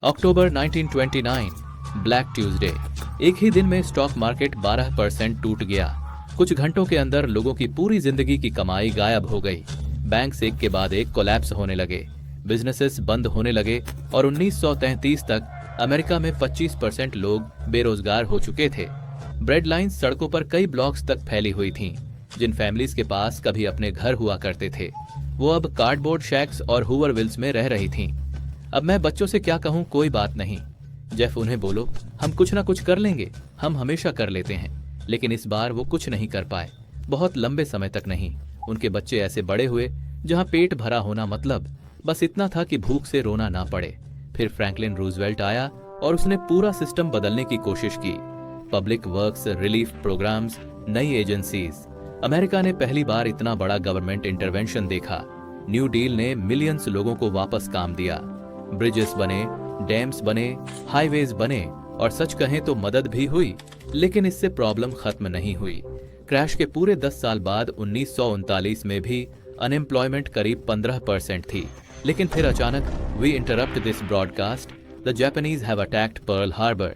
अक्टूबर 1929, black Tuesday. एक ही दिन में स्टॉक मार्केट 12% टूट गया। कुछ घंटों के अंदर लोगों की पूरी जिंदगी की कमाई गायब हो गई। बैंक्स एक के बाद एक कोलैप्स होने लगे, बिजनेसेस बंद होने लगे और 1933 तक अमेरिका में 25% लोग बेरोजगार हो चुके थे। ब्रेड लाइन्स सड़कों पर कई ब्लॉक्स तक फैली हुई थीं। जिन फैमिलीज के पास कभी अपने घर हुआ करते थे, वो अब कार्डबोर्ड शैक्स और हूवरविल्स में रह रही थीं। अब मैं बच्चों से क्या कहूँ, कोई बात नहीं। जेफ, उन्हें बोलो हम कुछ ना कुछ कर लेंगे, हम हमेशा कर लेते हैं। लेकिन इस बार वो कुछ नहीं कर पाए, बहुत लंबे समय तक नहीं। उनके बच्चे ऐसे बड़े हुए जहाँ पेट भरा होना मतलब बस इतना था कि भूख से रोना ना पड़े। फिर फ्रैंकलिन रूजवेल्ट आया और उसने पूरा सिस्टम बदलने की कोशिश की। पब्लिक वर्क्स, रिलीफ प्रोग्राम्स, नई एजेंसीज। अमेरिका ने पहली बार इतना बड़ा गवर्नमेंट इंटरवेंशन देखा। न्यू डील ने मिलियंस लोगों को वापस काम दिया। ब्रिजेस बने, डैम्स बने, हाईवेज बने और सच कहें तो मदद भी हुई। लेकिन इससे प्रॉब्लम खत्म नहीं हुई। क्रैश के पूरे 10 साल बाद 1939 में भी अनएम्प्लॉयमेंट करीब 15% थी। लेकिन फिर अचानक we interrupt this broadcast, the Japanese have attacked Pearl Harbor,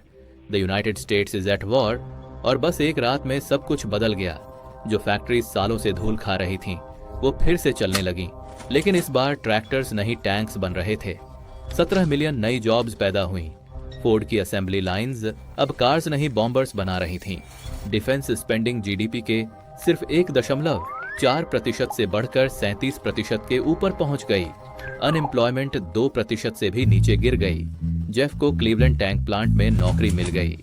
the United States is at war. और बस एक रात में सब कुछ बदल गया। जो फैक्ट्रीज सालों से धूल खा रही थीं, वो फिर से चलने लगी। लेकिन इस बार ट्रैक्टर्स नहीं, टैंक्स बन रहे थे। 17 मिलियन नई जॉब्स पैदा हुई। फोर्ड की असेंबली लाइंस अब कार्स नहीं, बॉम्बर्स बना रही थीं। डिफेंस स्पेंडिंग जीडीपी के सिर्फ 1.4% से बढ़कर 37% के ऊपर पहुंच गई। अनएम्प्लॉयमेंट 2% से भी नीचे गिर गई। जेफ को क्लीवलैंड टैंक प्लांट में नौकरी मिल गई।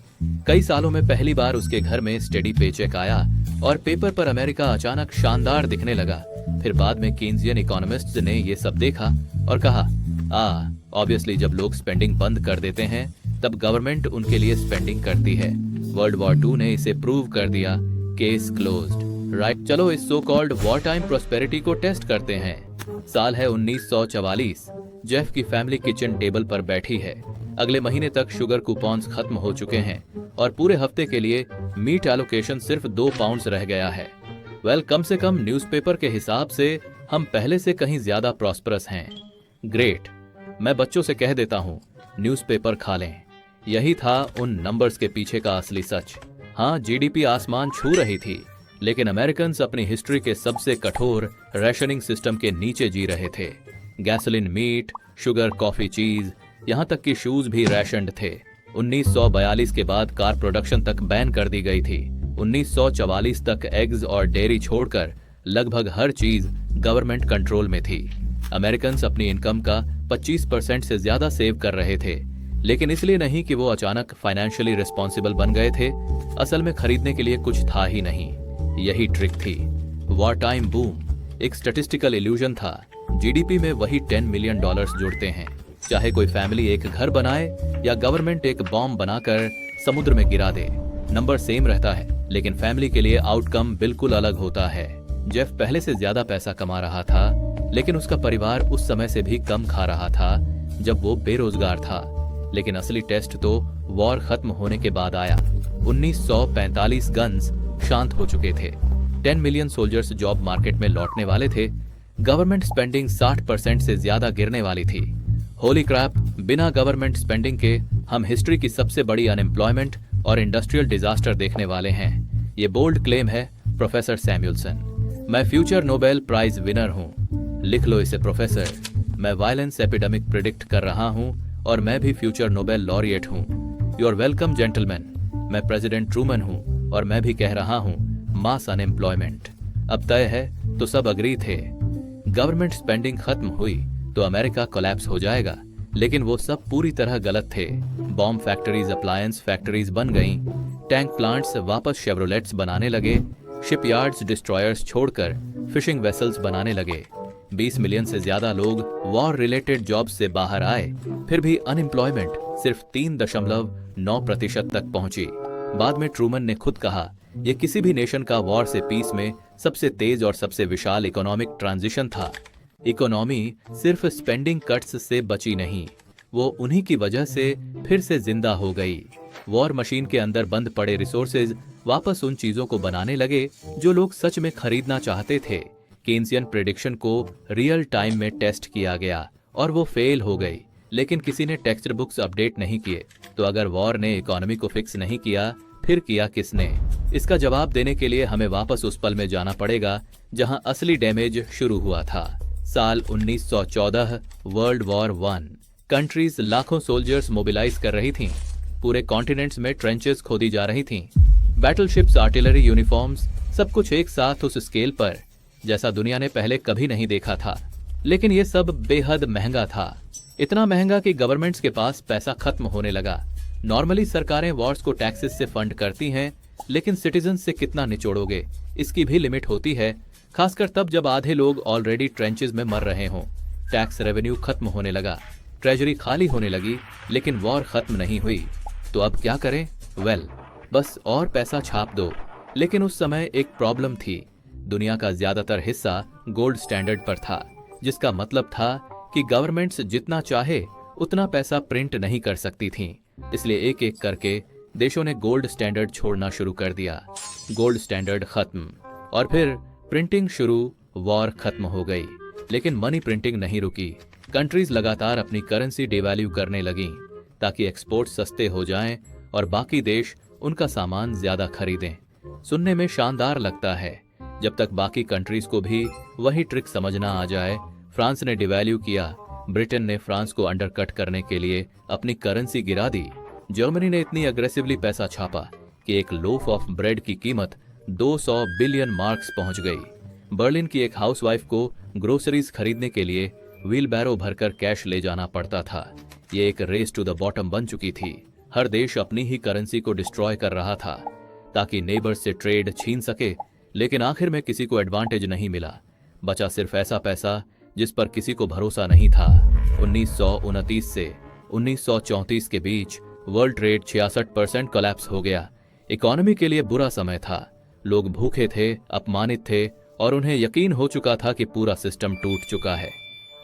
कई सालों में पहली बार उसके घर में स्टेडी पेचेक आया और पेपर पर अमेरिका अचानक शानदार दिखने लगा। फिर बाद में कीन्सियन इकोनॉमिस्ट्स ने ये सब देखा और कहा, ऑब्वियसली जब लोग स्पेंडिंग बंद कर देते हैं तब गवर्नमेंट उनके लिए स्पेंडिंग करती है। वर्ल्ड वॉर 2 ने इसे प्रूव कर दिया। Case closed. राइट, चलो इस so called war time prosperity को टेस्ट करते हैं। साल है 1944। जेफ की फैमिली किचन टेबल पर बैठी है। अगले महीने तक शुगर कूपन्स खत्म हो चुके हैं और पूरे हफ्ते के लिए मीट एलोकेशन सिर्फ 2 पाउंड्स रह गया है। वेल, कम से कम न्यूज़पेपर के हिसाब से हम पहले से कहीं ज्यादा प्रॉस्परस हैं। ग्रेट। मैं बच्चों से कह देता हूँ, न्यूज़पेपर खा लें। यही था उन नंबर्स के पीछे का असली सच। हाँ, जीडीपी आसमान छू रही थी, लेकिन अमेरिकन्स अपनी हिस्ट्री के सबसे कठोर रेशनिंग सिस्टम के नीचे जी रहे थे। गैसोलीन, मीट, शुगर, कॉफी, चीज, यहाँ तक कि शूज भी रेशन्ड थे। 1942 के बाद कार प्रोडक्शन तक बैन कर दी गई थी। 1944 तक एग्स और डेयरी छोड़कर लगभग हर चीज गवर्नमेंट कंट्रोल में थी। अमेरिकन्स अपनी इनकम का 25% से ज्यादा सेव कर रहे थे, लेकिन इसलिए नहीं कि वो अचानक फाइनेंशियली रिस्पॉन्सिबल बन गए थे। असल में खरीदने के लिए कुछ था ही नहीं। यही ट्रिक थी। वॉर टाइम बूम एक स्टैटिस्टिकल इल्यूजन था। जीडीपी में वही $10 मिलियन जुड़ते हैं, चाहे कोई फैमिली एक घर बनाए या गवर्नमेंट एक बॉम्ब बनाकर समुद्र में गिरा दे। नंबर सेम रहता है, लेकिन फैमिली के लिए आउटकम बिल्कुल अलग होता है। जेफ पहले से ज्यादा पैसा कमा रहा था, लेकिन उसका परिवार उस समय से भी कम खा रहा था जब वो बेरोजगार था। लेकिन असली टेस्ट तो वॉर खत्म होने के बाद आया। 1945 गन्स शांत हो चुके थे। 10 मिलियन सोल्जर्स जॉब मार्केट में लौटने वाले थे। गवर्नमेंट स्पेंडिंग 60% से ज्यादा गिरने वाली थी। होली क्रैप, बिना गवर्नमेंट स्पेंडिंग के हम हिस्ट्री की सबसे बड़ी अनएम्प्लॉयमेंट और इंडस्ट्रियल डिजास्टर देखने वाले हैं। ये बोल्ड क्लेम है प्रोफेसर सैमुअल्सन। मैं फ्यूचर नोबेल प्राइज विनर हूँ। लिख लो इसे प्रोफेसर। मैं वायलेंस एपिडेमिक प्रिडिक्ट कर रहा हूँ और मैं भी फ्यूचर नोबेल लॉरिएट हूँ। You are welcome gentleman. मैं प्रेसिडेंट ट्रूमन हूँ और मैं भी कह रहा हूँ मास अनएम्प्लॉयमेंट। अब तय है तो सब अग्री थे। गवर्नमेंट स्पेंडिंग खत्म हुई तो अमेरिका कोलैप्स हो जाएगा, लेकिन वो सब पूरी तरह गलत थे। बॉम्ब फैक्ट्रीज, अप्लायंस फैक्ट्रीज बन गईं, टैंक प्लांट्स वापस शेवरोलेट्स बनाने लगे, शिपयार्ड्स डिस्ट्रॉयर्स छोड़कर फिशिंग वेसल्स बनाने लगे। 20 मिलियन से ज्यादा लोग वॉर रिलेटेड जॉब्स से बाहर आए। फिर भी अनएम्प्लॉयमेंट सिर्फ 3.9% तक पहुंची। बाद में ट्रूमन ने खुद कहा, यह किसी भी नेशन का वॉर से पीस में सबसे तेज और सबसे विशाल इकोनॉमिक ट्रांजिशन था। इकोनॉमी सिर्फ स्पेंडिंग कट्स से बची नहीं, वो उन्हीं की वजह से फिर से जिंदा हो गई। वॉर मशीन के अंदर बंद पड़े रिसोर्सेज वापस उन चीजों को बनाने लगे जो लोग सच में खरीदना चाहते थे। केन्सियन प्रेडिक्शन को रियल टाइम में टेस्ट किया गया और वो फेल हो गई। लेकिन किसी ने टेक्स्ट बुक्स अपडेट नहीं किए। तो अगर वॉर ने इकोनॉमी को फिक्स नहीं किया, फिर किया किसने? इसका जवाब देने के लिए हमें वापस उस पल में जाना पड़ेगा जहां असली डैमेज शुरू हुआ था। साल 1914, वर्ल्ड वॉर 1। कंट्रीज लाखों सोल्जर्स मोबिलाइज कर रही थीं। पूरे कॉन्टिनेंट्स में ट्रेंचेस खोदी जा रही थीं। बैटलशिप्स, आर्टिलरी, यूनिफॉर्म्स, सब कुछ एक साथ उस स्केल पर, जैसा दुनिया ने पहले कभी नहीं देखा था। लेकिन ये सब बेहद महंगा था। इतना महंगा कि गवर्नमेंट्स के पास पैसा खत्म होने लगा। नॉर्मली सरकारें वॉर्स को टैक्सेस से फंड करती हैं, लेकिन सिटीजन से कितना निचोड़ोगे, इसकी भी लिमिट होती है, खासकर तब जब आधे लोग ऑलरेडी ट्रेंचेस में मर रहे हों। टैक्स रेवेन्यू खत्म होने लगा, ट्रेजरी खाली होने लगी, लेकिन वॉर खत्म नहीं हुई। तो अब क्या करें? बस और पैसा छाप दो। लेकिन उस समय एक प्रॉब्लम थी। दुनिया का ज्यादातर हिस्सा गोल्ड स्टैंडर्ड पर था, जिसका मतलब था कि गवर्नमेंट्स जितना चाहे उतना पैसा प्रिंट नहीं कर सकती थीं। इसलिए एक एक करके देशों ने गोल्ड स्टैंडर्ड छोड़ना शुरू कर दिया। गोल्ड स्टैंडर्ड खत्म और फिर प्रिंटिंग शुरू, वॉर खत्म हो गई। लेकिन मनी प्रिंटिंग नहीं रुकी। कंट्रीज लगातार अपनी करेंसी डिवैल्यू करने लगीं ताकि एक्सपोर्ट सस्ते हो जाएं और बाकी देश उनका सामान ज्यादा खरीदें। सुनने में शानदार लगता है, जब तक बाकी कंट्रीज को भी वही ट्रिक समझना आ जाए। फ्रांस ने डिवैल्यू किया, ब्रिटेन ने फ्रांस को अंडरकट करने के लिए अपनी करेंसी गिरा दी। जर्मनी ने इतनी अग्रेसिवली पैसा छापा कि एक लोफ ऑफ ब्रेड की कीमत 200 बिलियन मार्क्स पहुंच गई। बर्लिन की एक हाउसवाइफ को ग्रोसरीज खरीदने के लिए व्हील बैरो भरकर कैश ले जाना पड़ता था। ये एक रेस टू द बॉटम बन चुकी थी। हर देश अपनी ही करेंसी को डिस्ट्रॉय कर रहा था ताकि नेबर्स से ट्रेड छीन सके, लेकिन आखिर में किसी को एडवांटेज नहीं मिला। बचा सिर्फ ऐसा पैसा जिस पर किसी को भरोसा नहीं था। 1929 से 1934 के बीच वर्ल्ड ट्रेड 66% कोलैप्स हो गया। इकोनॉमी के लिए बुरा समय था। लोग भूखे थे, अपमानित थे और उन्हें यकीन हो चुका था कि पूरा सिस्टम टूट चुका है।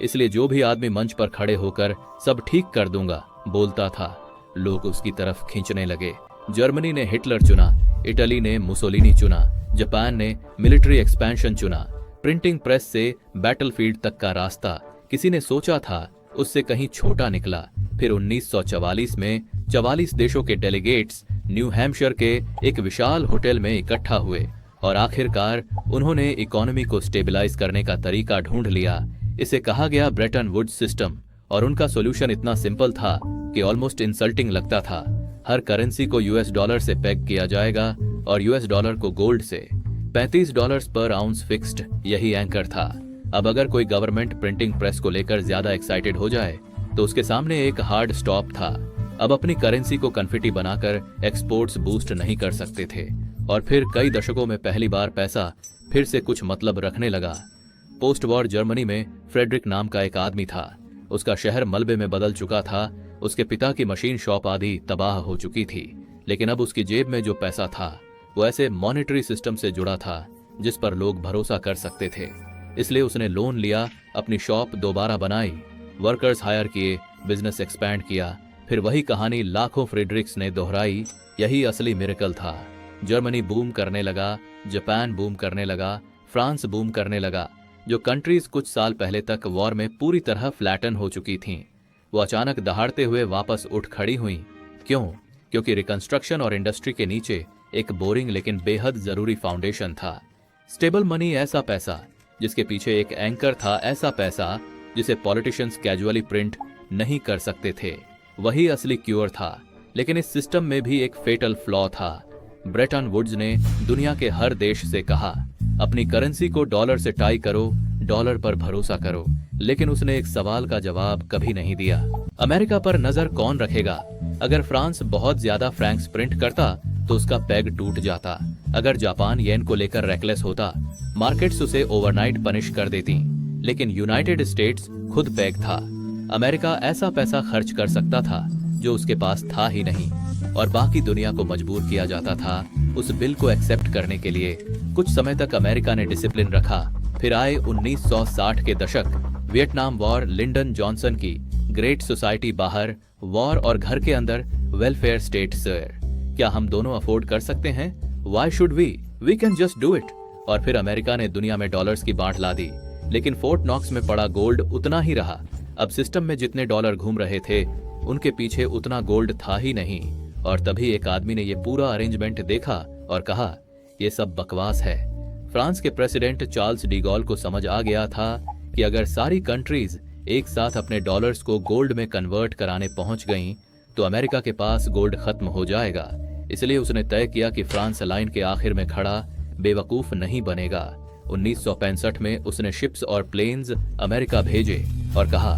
इसलिए जो भी आदमी मंच पर खड़े होकर सब ठीक कर दूंगा बोलता था, लोग उसकी तरफ खींचने लगे। जर्मनी ने हिटलर चुना, इटली ने मुसोलिनी चुना, जापान ने मिलिट्री एक्सपेंशन चुना। प्रिंटिंग प्रेस से बैटलफील्ड तक का रास्ता किसी ने सोचा था उससे कहीं छोटा निकला। फिर 1944 में 44 देशों के डेलीगेट्स न्यू हैम्पशायर के एक विशाल होटल में इकट्ठा हुए और आखिरकार उन्होंने इकोनॉमी को स्टेबलाइज करने का तरीका ढूंढ लिया। इसे कहा गया ब्रेटन वुड्स सिस्टम और उनका सॉल्यूशन इतना सिंपल था कि ऑलमोस्ट इंसल्टिंग लगता था। हर करेंसी को यूएस डॉलर से पेग किया जाएगा और यूएस डॉलर को गोल्ड से। $35 पर आउंस फिक्स्ड, यही एंकर था। अब अगर कोई गवर्नमेंट प्रिंटिंग प्रेस को लेकर ज्यादा एक्साइटेड हो जाए तो उसके सामने एक हार्ड स्टॉप था। अब अपनी करेंसी को कन्फिटी बनाकर एक्सपोर्ट्स बूस्ट नहीं कर सकते थे। और फिर कई दशकों में पहली बार पैसा फिर से कुछ मतलब रखने लगा। पोस्ट वॉर जर्मनी में फ्रेडरिक नाम का एक आदमी था। उसका शहर मलबे में बदल चुका था। उसके पिता की मशीन शॉप आदि तबाह हो चुकी थी, लेकिन अब उसकी जेब में जो पैसा था वो ऐसे मॉनेटरी सिस्टम से जुड़ा था जिस पर लोग भरोसा कर सकते थे। इसलिए उसने लोन लिया, अपनी शॉप दोबारा बनाई, वर्कर्स हायर किए, बिजनेस एक्सपैंड किया। फिर वही कहानी लाखों फ्रेडरिक्स ने दोहराई। यही असली मिरेकल था। जर्मनी बूम करने लगा, जापान बूम करने लगा, फ्रांस बूम करने लगा। जो कंट्रीज कुछ साल पहले तक वॉर में पूरी तरह फ्लैटन हो चुकी थीं, वो अचानक दहाड़ते हुए वापस उठ खड़ी हुईं। क्यों? क्योंकि रिकंस्ट्रक्शन और इंडस्ट्री के नीचे एक बोरिंग लेकिन बेहद जरूरी फाउंडेशन था। स्टेबल मनी, ऐसा पैसा जिसके पीछे एक एंकर था, ऐसा पैसा जिसे पॉलिटिशियंस कैजुअली प्रिंट नहीं कर सकते थे। वही असली क्यूर था। लेकिन इस सिस्टम में भी एक फेटल फ्लॉ था। ब्रेटन वुड्स ने दुनिया के हर देश से कहा, अपनी करेंसी को डॉलर से टाई करो, डॉलर पर भरोसा करो। लेकिन उसने एक सवाल का जवाब कभी नहीं दिया। अमेरिका पर नजर कौन रखेगा? अगर फ्रांस बहुत ज्यादा फ्रैंक्स प्रिंट करता तो उसका पैग टूट जाता। अगर जापान येन को लेकर रेकलेस होता, मार्केट्स उसे ओवरनाइट पनिश कर देती। लेकिन यूनाइटेड स्टेट्स खुद पैग था। अमेरिका ऐसा पैसा खर्च कर सकता था जो उसके पास था ही नहीं, और बाकी दुनिया को मजबूर किया जाता था उस बिल को एक्सेप्ट करने के लिए। कुछ समय तक अमेरिका ने डिसिप्लिन रखा। फिर आए 1960 के दशक। वियतनाम वॉर, लिंडन जॉनसन की ग्रेट सोसाइटी बाहर, वॉर और घर के अंदर वेलफेयर स्टेट। सर, क्या हम दोनों अफोर्ड कर सकते हैं? Why should we? We can just do it। और फिर अमेरिका ने दुनिया में डॉलर्स की बाढ़ ला दी। लेकिन फोर्ट नॉक्स में पड़ा गोल्ड उतना ही रहा। अब सिस्टम में जितने डॉलर घूम रहे थे उनके पीछे उतना गोल्ड था ही नहीं। और तभी एक आदमी ने ये पूरा अरेंजमेंट देखा और कहा, ये सब बकवास है। फ्रांस के प्रेसिडेंट चार्ल्स डीगॉल को समझ आ गया था कि अगर सारी कंट्रीज एक साथ अपने डॉलर्स को गोल्ड में कन्वर्ट कराने पहुंच गईं, तो अमेरिका के पास गोल्ड खत्म हो जाएगा। इसलिए उसने तय किया कि फ्रांस लाइन के आखिर में खड़ा बेवकूफ नहीं बनेगा। 1965 में उसने शिप्स और प्लेन्स अमेरिका भेजे और कहा,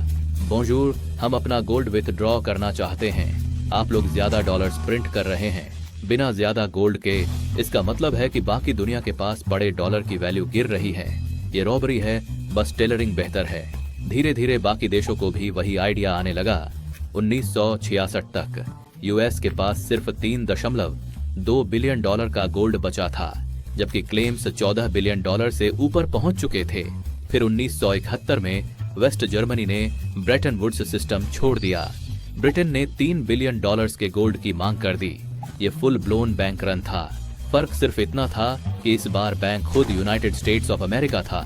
बोंजूर, हम अपना गोल्ड विथड्रॉ करना चाहते हैं। आप लोग ज्यादा डॉलर्स प्रिंट कर रहे हैं बिना ज्यादा गोल्ड के। इसका मतलब है कि बाकी दुनिया के पास बड़े डॉलर की वैल्यू गिर रही है। ये रॉबरी है, बस टेलरिंग बेहतर है। धीरे धीरे बाकी देशों को भी वही आइडिया आने लगा। 1966 तक यूएस के पास सिर्फ 3.2 बिलियन डॉलर का गोल्ड बचा था, जबकि क्लेम्स 14 बिलियन डॉलर से ऊपर पहुंच चुके थे। फिर 1971 में वेस्ट जर्मनी ने ब्रेटन वुड्स सिस्टम छोड़ दिया। ब्रिटेन ने 3 बिलियन डॉलर्स के गोल्ड की मांग कर दी। ये फुल ब्लोन बैंक रन था। फर्क सिर्फ इतना था कि इस बार बैंक खुद यूनाइटेड स्टेट्स ऑफ अमेरिका था।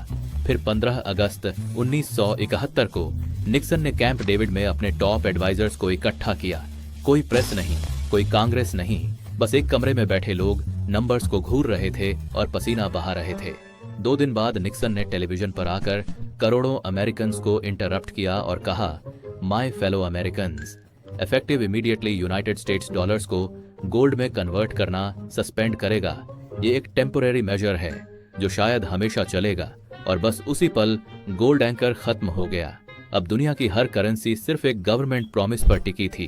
फिर 15 अगस्त 1971 को निक्सन ने कैंप डेविड में अपने टॉप एडवाइजर्स को इकट्ठा किया। कोई प्रेस नहीं, कोई कांग्रेस नहीं, बस एक कमरे में बैठे लोग नंबर्स को घूर रहे थे और पसीना बहा रहे थे। 2 दिन बाद निक्सन ने टेलीविजन पर आकर करोड़ों अमेरिकन को इंटरप्ट किया और कहा, my fellow Americans, effective immediately United states dollars को गोल्ड में कन्वर्ट करना सस्पेंड करेगा। ये एक टेम्पोरेरी मेजर है जो शायद हमेशा चलेगा। और बस उसी पल गोल्ड एंकर खत्म हो गया। अब दुनिया की हर करेंसी सिर्फ एक गवर्नमेंट प्रॉमिस पर टिकी थी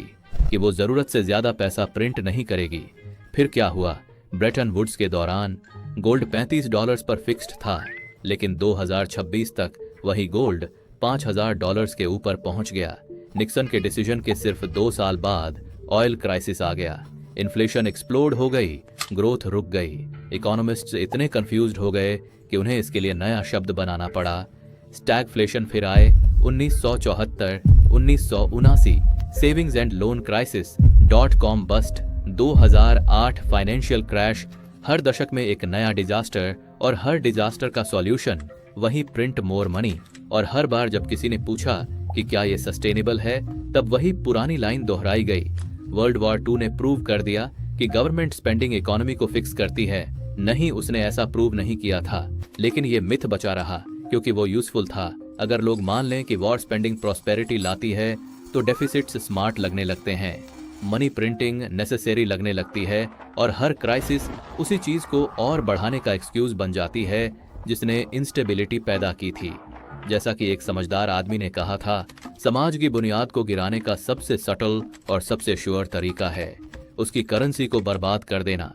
कि वो जरूरत से ज्यादा पैसा प्रिंट नहीं करेगी। फिर क्या हुआ? ब्रेटन वुड्स के दौरान गोल्ड $35 पर फिक्स्ड था, लेकिन 2026 तक वही गोल्ड $5,000 के ऊपर पहुंच गया। निक्सन के डिसीजन के सिर्फ 2 साल बाद ऑयल क्राइसिस आ गया। इन्फ्लेशन एक्सप्लोड हो गई, ग्रोथ रुक गई। इकोनॉमिस्ट्स इतने कंफ्यूज्ड हो गए कि उन्हें इसके लिए नया शब्द बनाना पड़ा। स्टैगफ्लेशन फिर आए 1974, 1979 savings and loan crisis, .com bust, 2008 financial crash. हर दशक में एक नया डिजास्टर और हर डिजास्टर का सॉल्यूशन वही प्रिंट मोर मनी। और हर बार जब किसी ने पूछा कि क्या ये सस्टेनेबल है, तब वही पुरानी लाइन दोहराई गई। वर्ल्ड वॉर 2 ने प्रूव कर दिया कि गवर्नमेंट स्पेंडिंग इकोनॉमी को फिक्स करती है। नहीं, उसने ऐसा प्रूव नहीं किया था, लेकिन ये मिथ बचा रहा क्योंकि वो यूजफुल था। अगर लोग मान लें कि वॉर स्पेंडिंग प्रॉस्पेरिटी लाती है, तो डेफिसिट्स स्मार्ट लगने लगते हैं, मनी प्रिंटिंग नेसेसरी लगने लगती है और हर क्राइसिस उसी चीज को और बढ़ाने का एक्सक्यूज बन जाती है जिसने इंस्टेबिलिटी पैदा की थी। जैसा कि एक समझदार आदमी ने कहा था, समाज की बुनियाद को गिराने का सबसे सटल और सबसे श्योर तरीका है उसकी करेंसी को बर्बाद कर देना।